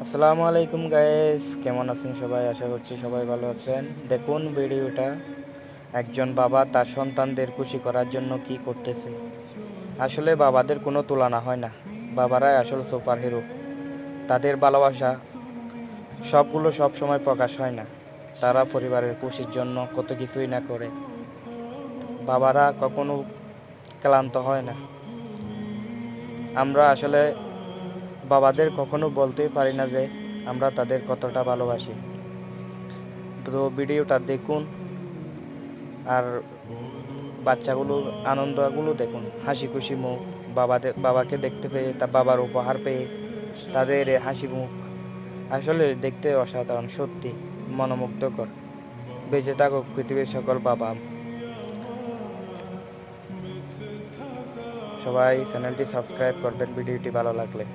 আসসালামু আলাইকুম গাইস, কেমন আছেন সবাই? আশা করছি সবাই ভালো আছেন। দেখুন ভিডিওটা, একজন বাবা তার সন্তানদের খুশি করার জন্য কি করতেছে। আসলে বাবাদের কোনো তুলনা হয় না। বাবারাই আসল সুপার হিরো। তাদের ভালোবাসা সবগুলো সব সময় প্রকাশ হয় না। তারা পরিবারের খুশির জন্য কত কিছুই না করে। বাবারা কখনো ক্লান্ত হয় না। আমরা আসলে বাবাদের কখনো বলতেই পারি না যে আমরা তাদের কতটা ভালোবাসি। তো ভিডিওটা দেখুন আর বাচ্চাগুলোর আনন্দগুলো দেখুন, হাসি খুশি মুখ, বাবাকে দেখতে পেয়ে, তা বাবার উপহার পেয়ে তাদের হাসি মুখ আসলে দেখতে অসাধারণ, সত্যি মনোমুগ্ধকর। বেঁচে থাকুক পৃথিবীর সকল বাবা। সবাই চ্যানেলটি সাবস্ক্রাইব করবেন ভিডিওটি ভালো লাগলে।